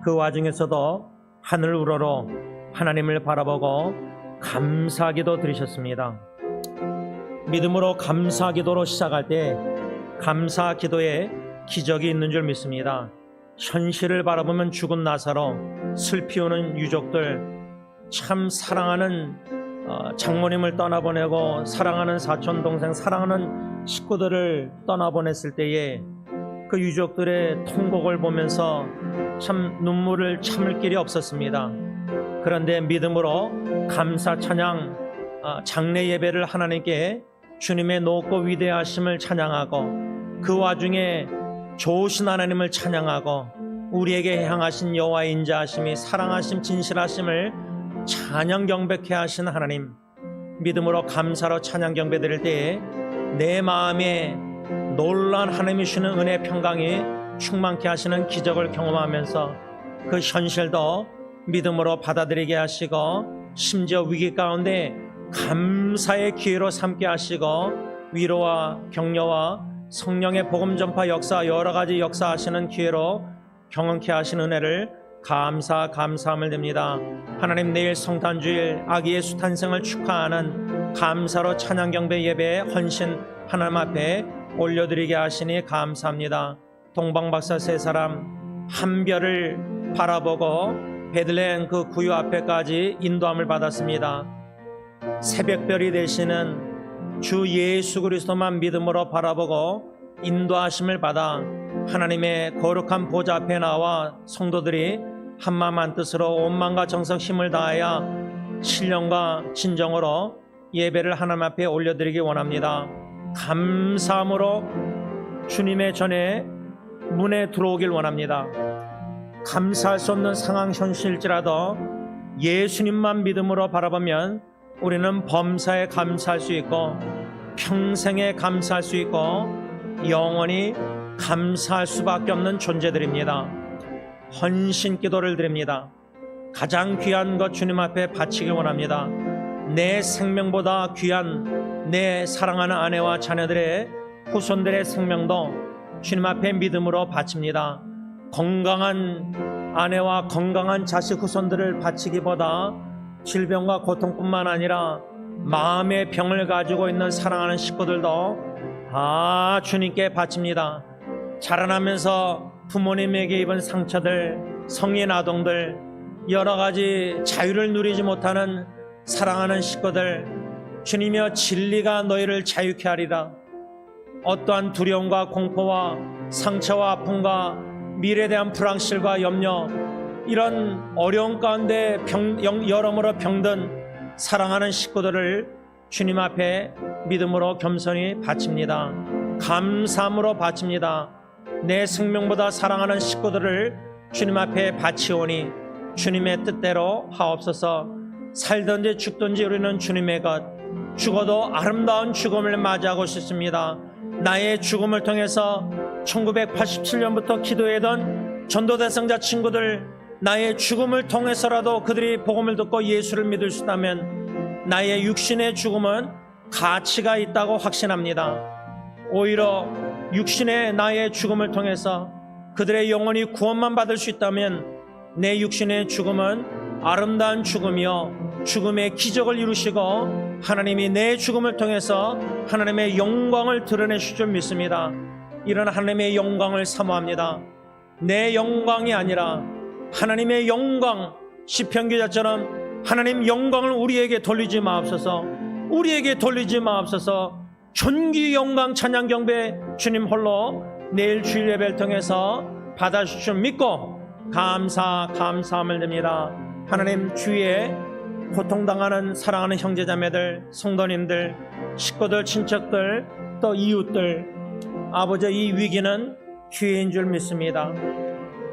그 와중에서도 하늘 우러러 하나님을 바라보고 감사기도 드리셨습니다. 믿음으로 감사기도로 시작할 때 감사기도에 기적이 있는 줄 믿습니다. 현실을 바라보면 죽은 나사로, 슬피 우는 유족들, 참 사랑하는 장모님을 떠나보내고 사랑하는 사촌 동생, 사랑하는 식구들을 떠나보냈을 때에 그 유족들의 통곡을 보면서 참 눈물을 참을 길이 없었습니다. 그런데 믿음으로 감사 찬양, 장례 예배를 하나님께 주님의 높고 위대하심을 찬양하고 그 와중에 좋으신 하나님을 찬양하고 우리에게 향하신 여호와의 인자하심이 사랑하심 진실하심을 찬양 경배케 하신 하나님, 믿음으로 감사로 찬양 경배 드릴 때에 내 마음에 놀란 하나님이 주시는 은혜 평강이 충만케 하시는 기적을 경험하면서 그 현실도 믿음으로 받아들이게 하시고 심지어 위기 가운데 감사의 기회로 삼게 하시고 위로와 격려와 성령의 복음 전파 역사, 여러 가지 역사하시는 기회로 경험케 하시는 은혜를 감사함을 드립니다. 하나님, 내일 성탄주일 아기 예수 탄생을 축하하는 감사로 찬양 경배 예배에 헌신 하나님 앞에 올려드리게 하시니 감사합니다. 동방박사 세 사람 한 별을 바라보고 베들레헴 그 구유 앞에까지 인도함을 받았습니다. 새벽별이 되시는 주 예수 그리스도만 믿음으로 바라보고 인도하심을 받아 하나님의 거룩한 보좌 앞에 나와 성도들이 한마음 한뜻으로 온 마음과 정성 힘을 다하여 신령과 진정으로 예배를 하나님 앞에 올려드리기 원합니다. 감사함으로 주님의 전에 문에 들어오길 원합니다. 감사할 수 없는 상황 현실일지라도 예수님만 믿음으로 바라보면 우리는 범사에 감사할 수 있고 평생에 감사할 수 있고 영원히 감사할 수밖에 없는 존재들입니다. 헌신 기도를 드립니다. 가장 귀한 것 주님 앞에 바치길 원합니다. 내 생명보다 귀한 내 사랑하는 아내와 자녀들의 후손들의 생명도 주님 앞에 믿음으로 바칩니다. 건강한 아내와 건강한 자식 후손들을 바치기보다 질병과 고통뿐만 아니라 마음의 병을 가지고 있는 사랑하는 식구들도 다 주님께 바칩니다. 자라나면서 부모님에게 입은 상처들, 성인 아동들, 여러 가지 자유를 누리지 못하는 사랑하는 식구들, 주님이여 진리가 너희를 자유케 하리라. 어떠한 두려움과 공포와 상처와 아픔과 미래에 대한 불확실과 염려, 이런 어려운 가운데 여러모로 병든 사랑하는 식구들을 주님 앞에 믿음으로 겸손히 바칩니다. 감사함으로 바칩니다. 내 생명보다 사랑하는 식구들을 주님 앞에 바치오니 주님의 뜻대로 하옵소서. 살든지 죽든지 우리는 주님의 것, 죽어도 아름다운 죽음을 맞이하고 싶습니다. 나의 죽음을 통해서 1987년부터 기도했던 전도대상자 친구들, 나의 죽음을 통해서라도 그들이 복음을 듣고 예수를 믿을 수 있다면 나의 육신의 죽음은 가치가 있다고 확신합니다. 오히려 육신의 나의 죽음을 통해서 그들의 영혼이 구원만 받을 수 있다면 내 육신의 죽음은 아름다운 죽음이요 죽음의 기적을 이루시고 하나님이 내 죽음을 통해서 하나님의 영광을 드러내실 줄 믿습니다. 이런 하나님의 영광을 사모합니다. 내 영광이 아니라 하나님의 영광, 시편 기자처럼 하나님 영광을 우리에게 돌리지 마옵소서. 우리에게 돌리지 마옵소서. 존귀 영광 찬양 경배 주님 홀로 내일 주일 예배를 통해서 받아주실 줄 믿고 감사함을 드립니다. 하나님, 주위에 고통당하는 사랑하는 형제자매들, 성도님들, 식구들, 친척들, 또 이웃들, 아버지, 이 위기는 기회인 줄 믿습니다.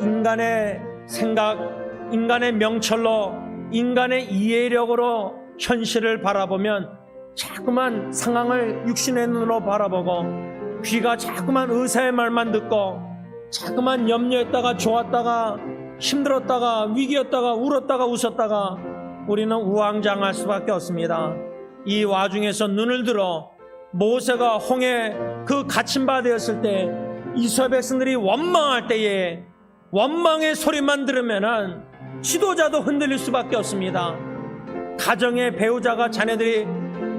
인간의 생각, 인간의 명철로, 인간의 이해력으로 현실을 바라보면 자꾸만 상황을 육신의 눈으로 바라보고 귀가 자꾸만 의사의 말만 듣고 자꾸만 염려했다가 좋았다가 힘들었다가 위기였다가 울었다가 웃었다가 우리는 우왕좌왕할 수밖에 없습니다. 이 와중에서 눈을 들어 모세가 홍해 그 갇힌 바 되었을 때 이스라엘 백성들이 원망할 때에 원망의 소리만 들으면은 지도자도 흔들릴 수밖에 없습니다. 가정의 배우자가 자녀들이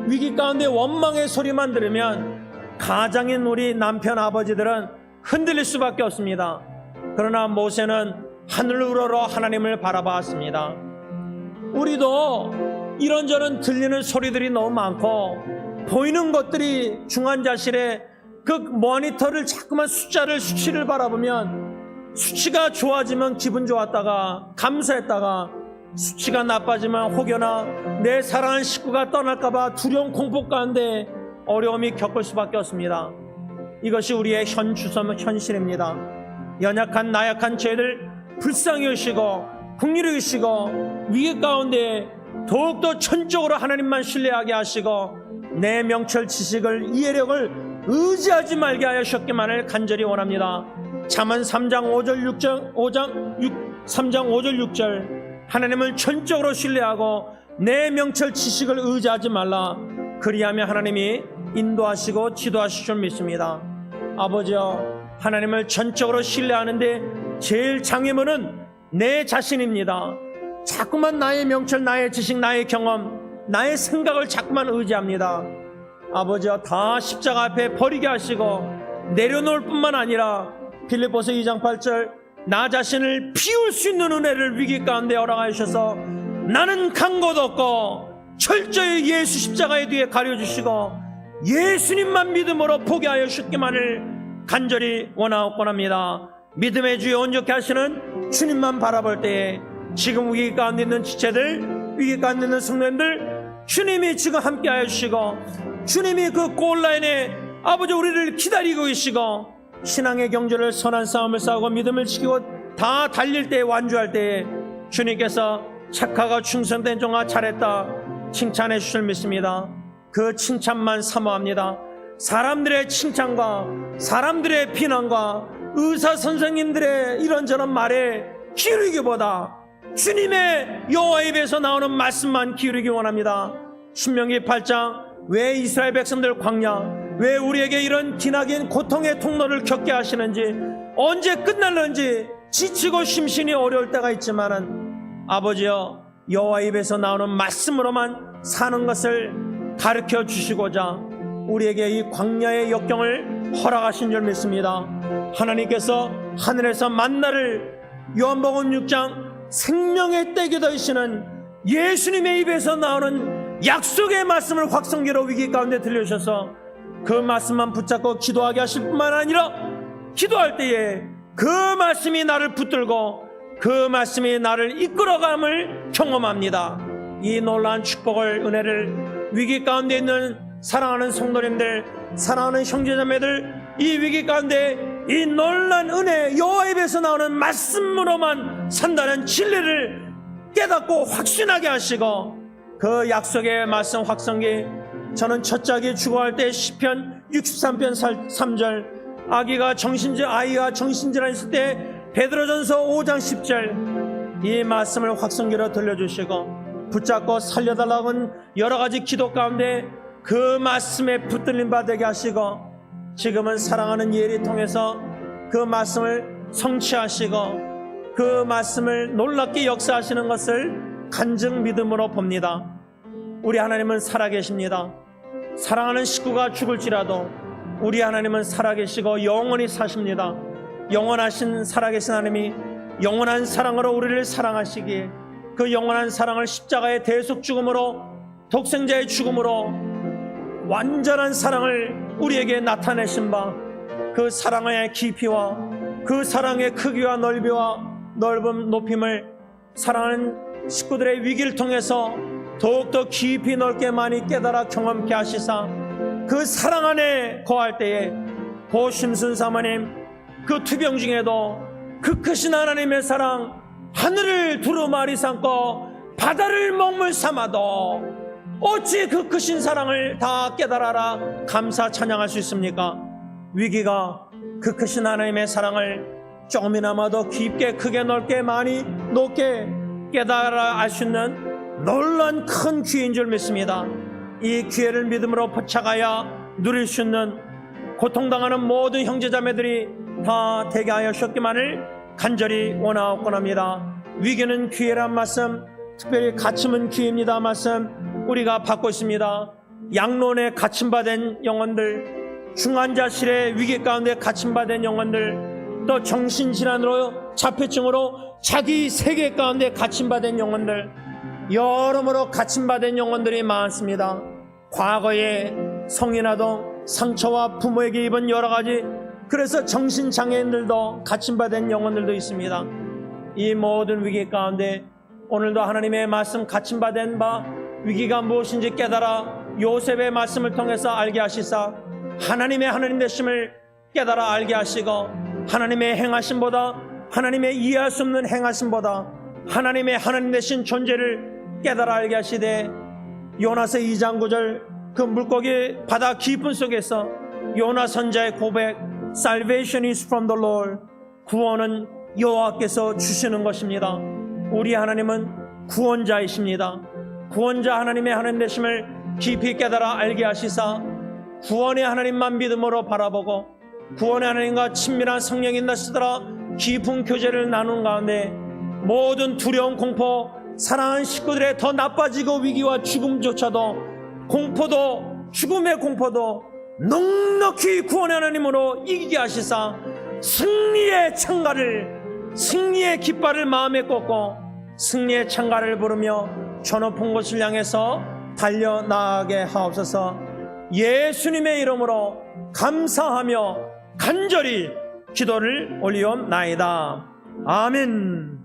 위기 가운데 원망의 소리만 들으면 가장인 우리 남편 아버지들은 흔들릴 수밖에 없습니다. 그러나 모세는 하늘을 우러러 하나님을 바라봤습니다. 우리도 이런저런 들리는 소리들이 너무 많고 보이는 것들이 중환자실에 그 모니터를 자꾸만 수치를 바라보면 수치가 좋아지면 기분 좋았다가 감사했다가 수치가 나빠지면 혹여나 내 사랑하는 식구가 떠날까봐 두려운 공포 가운데 어려움이 겪을 수밖에 없습니다. 이것이 우리의 현실입니다. 연약한 나약한 죄들 불쌍히 여시고 긍휼히 여시고 위기 가운데 더욱더 천적으로 하나님만 신뢰하게 하시고 내 명철 지식을 이해력을 의지하지 말게 하셨기만을 간절히 원합니다. 잠언 3장 5절 6절 하나님을 전적으로 신뢰하고 내 명철 지식을 의지하지 말라. 그리하면 하나님이 인도하시고 지도하실 줄 믿습니다. 아버지여, 하나님을 전적으로 신뢰하는데 제일 장애물은 내 자신입니다. 자꾸만 나의 명철, 나의 지식, 나의 경험, 나의 생각을 자꾸만 의지합니다. 아버지여, 다 십자가 앞에 버리게 하시고 내려놓을 뿐만 아니라 빌립보서 2장 8절 나 자신을 비울 수 있는 은혜를 위기 가운데 허락하여 주셔서 나는 간 곳 없고 철저히 예수 십자가의 뒤에 가려주시고 예수님만 믿음으로 포기하여 주시기만을 간절히 원하옵고합니다. 믿음의 주에 온전케 하시는 주님만 바라볼 때에 지금 위기 가운데 있는 지체들, 위기 가운데 있는 성도님들 주님이 지금 함께하여 주시고 주님이 그 골라인에 아버지 우리를 기다리고 계시고 신앙의 경주를 선한 싸움을 싸우고 믿음을 지키고 다 달릴 때에 완주할 때에 주님께서 착하고 충성된 종아 잘했다 칭찬해 주실 믿습니다. 그 칭찬만 사모합니다. 사람들의 칭찬과 사람들의 비난과 의사 선생님들의 이런저런 말에 기울이기보다 주님의 여호와의 입에서 나오는 말씀만 기울이기 원합니다. 신명기 8장 왜 이스라엘 백성들 광야, 왜 우리에게 이런 기나긴 고통의 통로를 겪게 하시는지, 언제 끝날는지 지치고 심신이 어려울 때가 있지만은 아버지여, 여호와 입에서 나오는 말씀으로만 사는 것을 가르쳐 주시고자 우리에게 이 광야의 역경을 허락하신 줄 믿습니다. 하나님께서 하늘에서 만나를 요한복음 6장 생명의 떼기 되시는 예수님의 입에서 나오는 약속의 말씀을 확성기로 위기 가운데 들려주셔서 그 말씀만 붙잡고 기도하게 하실 뿐만 아니라 기도할 때에 그 말씀이 나를 붙들고 그 말씀이 나를 이끌어감을 경험합니다. 이 놀라운 축복을, 은혜를 위기 가운데 있는 사랑하는 성도님들, 사랑하는 형제자매들, 이 위기 가운데 이 놀라운 은혜, 여호와 입에서 나오는 말씀으로만 산다는 진리를 깨닫고 확신하게 하시고 그 약속의 말씀 확성기, 저는 첫짝이 죽어갈 때 시편 63편 3절 아이가 정신질환 있을 때 베드로전서 5장 10절 이 말씀을 확성기로 들려주시고 붙잡고 살려달라고 하는 여러가지 기도 가운데 그 말씀에 붙들림 받게 하시고 지금은 사랑하는 예리 통해서 그 말씀을 성취하시고 그 말씀을 놀랍게 역사하시는 것을 간증 믿음으로 봅니다. 우리 하나님은 살아계십니다. 사랑하는 식구가 죽을지라도 우리 하나님은 살아계시고 영원히 사십니다. 영원하신 살아계신 하나님이 영원한 사랑으로 우리를 사랑하시기에 그 영원한 사랑을 십자가의 대속 죽음으로, 독생자의 죽음으로 완전한 사랑을 우리에게 나타내신 바 그 사랑의 깊이와 그 사랑의 크기와 넓이와 넓음 높임을 사랑하는 식구들의 위기를 통해서 더욱더 깊이 넓게 많이 깨달아 경험케 하시사 그 사랑 안에 거할 때에 고심순 사모님 그 투병 중에도 그 크신 하나님의 사랑, 하늘을 두루마리 삼고 바다를 먹물 삼아도 어찌 그 크신 사랑을 다 깨달아라 감사 찬양할 수 있습니까? 위기가 그 크신 하나님의 사랑을 조금이나마도 깊게 크게 넓게 많이 높게 깨달아 알 수 있는 놀란 큰 기회인 줄 믿습니다. 이 기회를 믿음으로 포착하여 누릴 수 있는 고통당하는 모든 형제자매들이 다 되게 하여 주셨기만을 간절히 원하옵곤합니다. 위기는 기회란 말씀, 특별히 갇힘은 기회입니다 말씀 우리가 받고 있습니다. 양론에 갇힘받은 영혼들, 중환자실의 위기 가운데 갇힘받은 영혼들, 또 정신질환으로 자폐증으로 자기 세계 가운데 갇힘받은 영혼들, 여러모로 갇힘받은 영혼들이 많습니다. 과거에 성인아동 상처와 부모에게 입은 여러가지, 그래서 정신장애인들도 갇힘받은 영혼들도 있습니다. 이 모든 위기 가운데 오늘도 하나님의 말씀 갇힘받은 바 위기가 무엇인지 깨달아 요셉의 말씀을 통해서 알게 하시사 하나님의 하나님 되심을 깨달아 알게 하시고, 하나님의 행하심보다, 하나님의 이해할 수 없는 행하심보다 하나님의 하나님 되신 존재를 깨달아 알게 하시되, 요나서 2장 9절 그 물고기 바다 깊은 속에서 요나 선자의 고백, Salvation is from the Lord, 구원은 여호와께서 주시는 것입니다. 우리 하나님은 구원자이십니다. 구원자 하나님의 하나님 되심을 깊이 깨달아 알게 하시사 구원의 하나님만 믿음으로 바라보고 구원의 하나님과 친밀한 성령이 나시더라 깊은 교제를 나눈 가운데 모든 두려움, 공포, 사랑하는 식구들의 더 나빠지고 위기와 죽음조차도, 공포도, 죽음의 공포도 넉넉히 구원의 하나님으로 이기게 하시사 승리의 창가를, 승리의 깃발을 마음에 꽂고 승리의 창가를 부르며 저 높은 곳을 향해서 달려나가게 하옵소서. 예수님의 이름으로 감사하며 간절히 기도를 올리옵나이다. 아멘.